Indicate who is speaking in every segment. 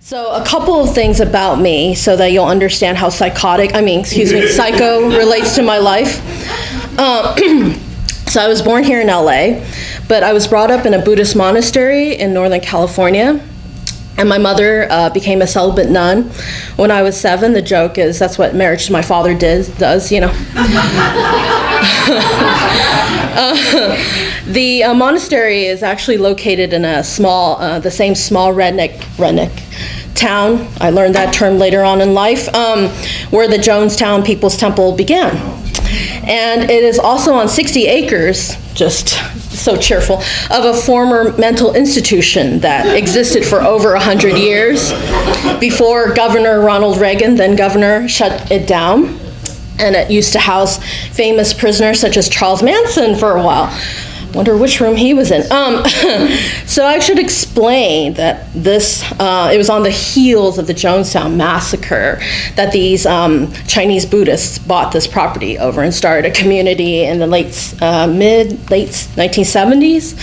Speaker 1: So a couple of things about me so that you'll understand how psycho relates to my life. So I was born here in LA, but I was brought up in a Buddhist monastery in Northern California. And my mother became a celibate nun when I was 7. The joke is that's what marriage to my father does, you know. The monastery is actually located in a the same small redneck town. I learned that term later on in life, where the Jonestown People's Temple began. And it is also on 60 acres, just so cheerful, of a former mental institution that existed for over 100 years before Governor Ronald Reagan, then governor, shut it down. And it used to house famous prisoners such as Charles Manson for a while. Wonder which room he was in. So I should explain that it was on the heels of the Jonestown massacre that these Chinese Buddhists bought this property over and started a community in the late 1970s.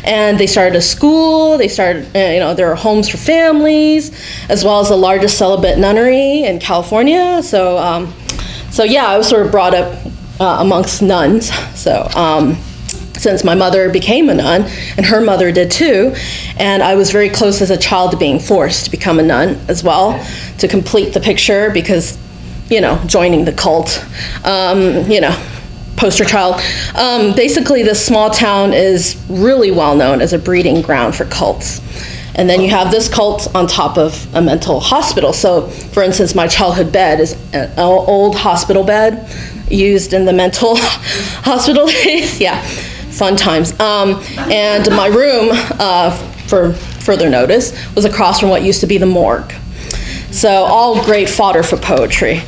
Speaker 1: And they started a school. They started, there were homes for families, as well as the largest celibate nunnery in California. So yeah, I was sort of brought up amongst nuns. So. Since my mother became a nun, and her mother did too, and I was very close as a child to being forced to become a nun as well, to complete the picture, because, joining the cult, poster child. Basically, this small town is really well known as a breeding ground for cults. And then you have this cult on top of a mental hospital. So, for instance, my childhood bed is an old hospital bed used in the mental hospital days. Yeah. Fun times. And my room, for further notice, was across from what used to be the morgue. So all great fodder for poetry.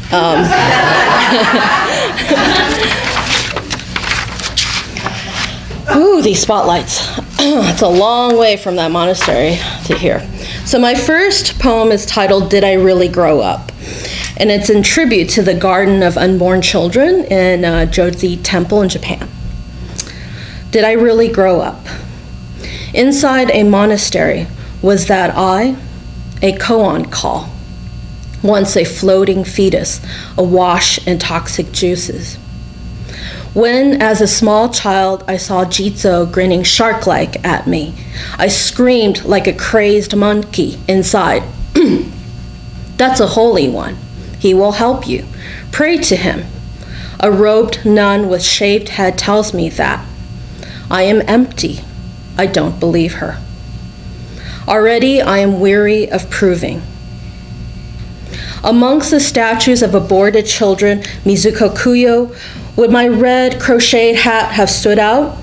Speaker 1: Ooh, these spotlights. It's a long way from that monastery to here. So my first poem is titled, Did I Really Grow Up? And it's in tribute to the Garden of Unborn Children in Joji Temple in Japan. Did I really grow up? Inside a monastery was that I, a koan call, once a floating fetus, awash in toxic juices. When, as a small child, I saw Jitsu grinning shark-like at me, I screamed like a crazed monkey inside. That's a holy one. He will help you. Pray to him. A robed nun with shaved head tells me that. I am empty. I don't believe her. Already I am weary of proving. Amongst the statues of aborted children, Mizuko Kuyo, would my red crocheted hat have stood out?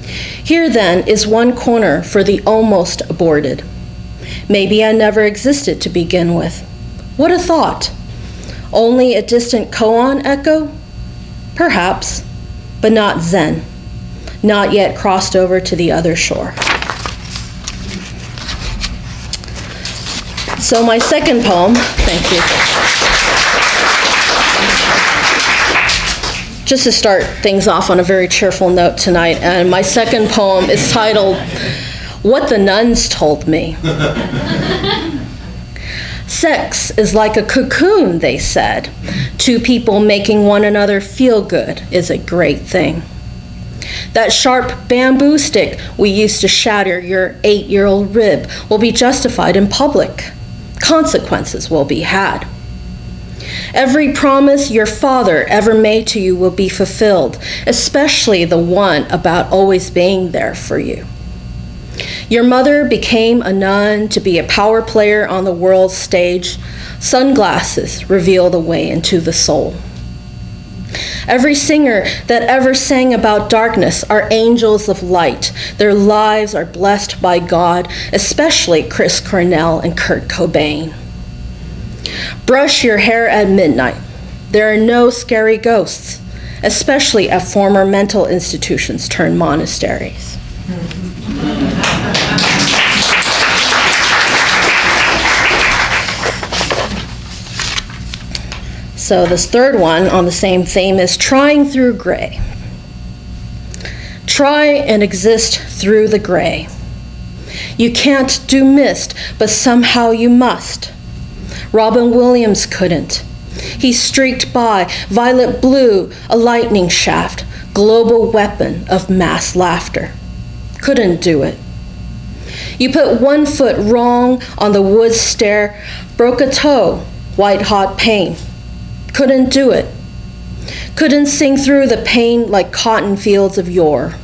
Speaker 1: Here then is one corner for the almost aborted. Maybe I never existed to begin with. What a thought. Only a distant koan echo? Perhaps, but not Zen. Not yet crossed over to the other shore. So my second poem, thank you. Just to start things off on a very cheerful note tonight, and my second poem is titled, What the Nuns Told Me. Sex is like a cocoon, they said. Two people making one another feel good is a great thing. That sharp bamboo stick we used to shatter your 8-year-old rib will be justified in public. Consequences will be had. Every promise your father ever made to you will be fulfilled, especially the one about always being there for you. Your mother became a nun to be a power player on the world's stage. Sunglasses reveal the way into the soul. Every singer that ever sang about darkness are angels of light. Their lives are blessed by God, especially Chris Cornell and Kurt Cobain. Brush your hair at midnight. There are no scary ghosts, especially at former mental institutions turned monasteries. So this third one on the same theme is Trying Through Gray. Try and exist through the gray. You can't do mist, but somehow you must. Robin Williams couldn't. He streaked by, violet blue, a lightning shaft, global weapon of mass laughter. Couldn't do it. You put one foot wrong on the wood stair, broke a toe, white-hot pain. Couldn't do it. Couldn't sing through the pain like cotton fields of yore.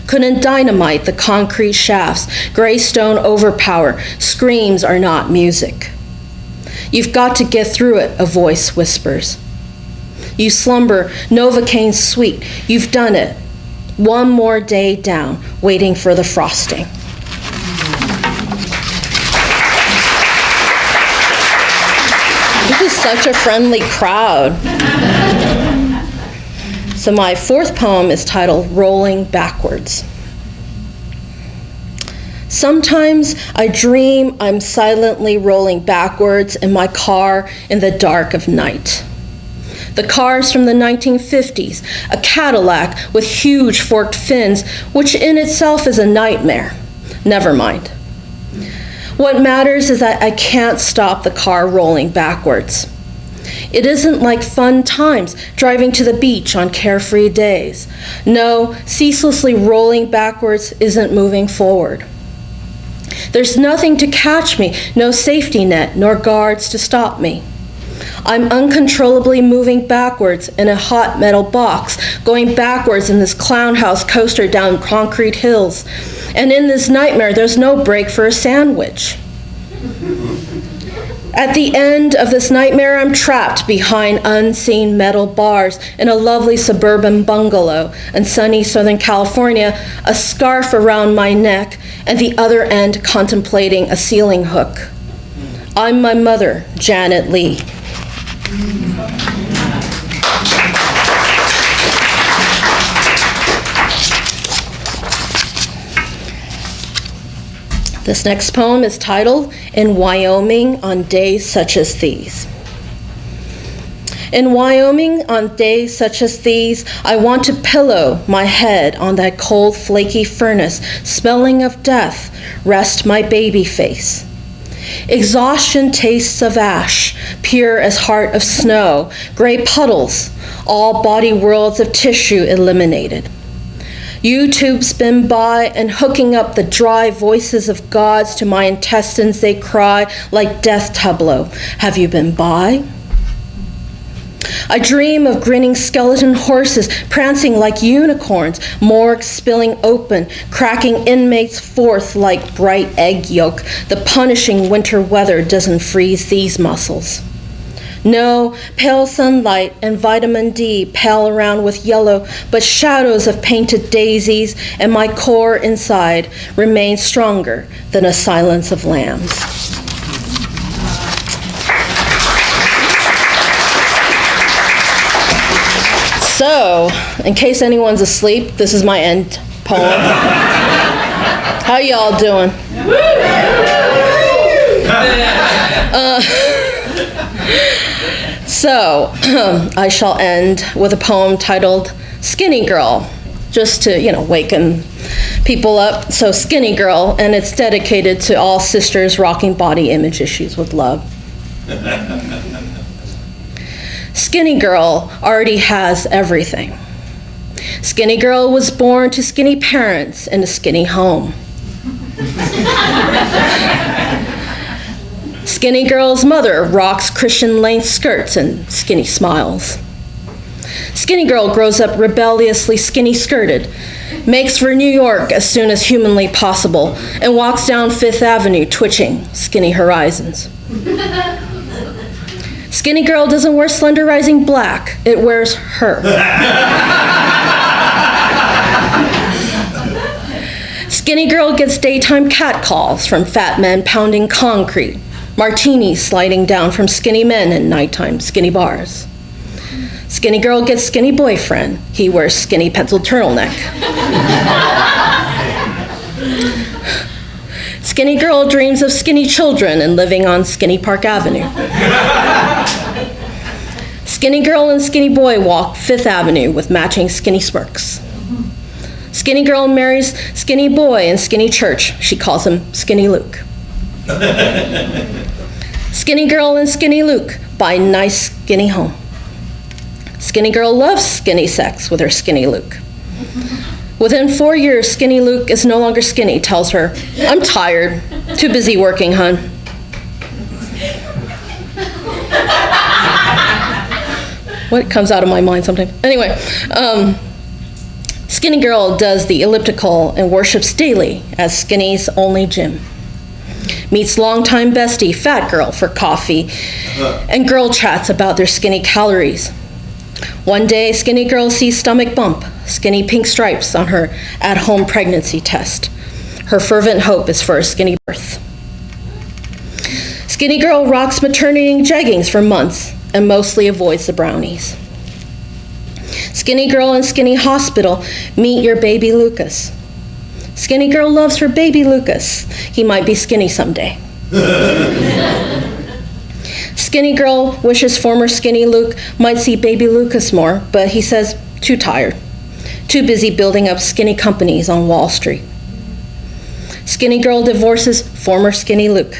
Speaker 1: Couldn't dynamite the concrete shafts, gray stone overpower, screams are not music. You've got to get through it, a voice whispers. You slumber, Novocaine sweet, you've done it. One more day down, waiting for the frosting. This is such a friendly crowd. So my fourth poem is titled Rolling Backwards. Sometimes I dream I'm silently rolling backwards in my car in the dark of night. The car's from the 1950s, a Cadillac with huge forked fins, which in itself is a nightmare. Never mind. What matters is that I can't stop the car rolling backwards. It isn't like fun times driving to the beach on carefree days. No, ceaselessly rolling backwards isn't moving forward. There's nothing to catch me, no safety net, nor guards to stop me. I'm uncontrollably moving backwards in a hot metal box, going backwards in this clown house coaster down concrete hills. And in this nightmare, there's no break for a sandwich. At the end of this nightmare, I'm trapped behind unseen metal bars in a lovely suburban bungalow in sunny Southern California, a scarf around my neck, and the other end contemplating a ceiling hook. I'm my mother, Janet Lee. This next poem is titled, In Wyoming on Days Such as These. In Wyoming on days such as these, I want to pillow my head on that cold, flaky furnace, smelling of death, rest my baby face. Exhaustion tastes of ash, pure as heart of snow, gray puddles, all body worlds of tissue eliminated. YouTube spin by and hooking up the dry voices of gods to my intestines, they cry like death tableau. Have you been by? I dream of grinning skeleton horses prancing like unicorns, morgues spilling open, cracking inmates forth like bright egg yolk. The punishing winter weather doesn't freeze these muscles. No, pale sunlight and vitamin D pale around with yellow, but shadows of painted daisies, and my core inside remains stronger than a silence of lambs. So, in case anyone's asleep, this is my end poem. How y'all doing? So, I shall end with a poem titled Skinny Girl, just to, waken people up. So, Skinny Girl, and it's dedicated to all sisters rocking body image issues with love. Skinny Girl already has everything. Skinny Girl was born to skinny parents in a skinny home. Skinny Girl's mother rocks Christian length skirts and skinny smiles. Skinny Girl grows up rebelliously skinny skirted, makes for New York as soon as humanly possible, and walks down Fifth Avenue twitching skinny horizons. Skinny Girl doesn't wear slenderizing black, it wears her. Skinny Girl gets daytime catcalls from fat men pounding concrete, martinis sliding down from skinny men in nighttime skinny bars. Skinny Girl gets skinny boyfriend, he wears skinny pencil turtleneck. Skinny Girl dreams of skinny children and living on Skinny Park Avenue. Skinny Girl and Skinny Boy walk Fifth Avenue with matching skinny smirks. Skinny girl marries skinny boy in skinny church. She calls him Skinny Luke. Skinny girl and Skinny Luke buy nice skinny home. Skinny girl loves skinny sex with her Skinny Luke. Within 4 years, Skinny Luke is no longer skinny, tells her, "I'm tired, too busy working, hun." What comes out of my mind sometimes? Anyway, Skinny girl does the elliptical and worships daily as Skinny's only gym. Meets longtime bestie, Fat Girl, for coffee, and girl chats about their skinny calories. One day, Skinny girl sees stomach bump, skinny pink stripes on her at-home pregnancy test. Her fervent hope is for a skinny birth. Skinny girl rocks maternity jeggings for months and mostly avoids the brownies. Skinny girl and Skinny hospital meet your baby Lucas. Skinny girl loves her baby Lucas. He might be skinny someday. Skinny girl wishes former Skinny Luke might see baby Lucas more, but he says too tired, too busy building up skinny companies on Wall Street. Skinny girl divorces former Skinny Luke.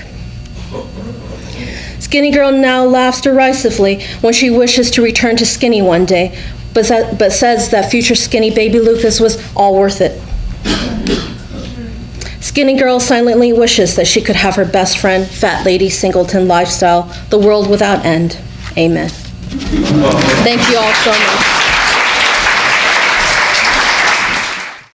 Speaker 1: Skinny girl now laughs derisively when she wishes to return to Skinny one day, but says that future skinny baby Lucas was all worth it. Skinny girl silently wishes that she could have her best friend, Fat Lady Singleton lifestyle, the world without end. Amen. Thank you all so much.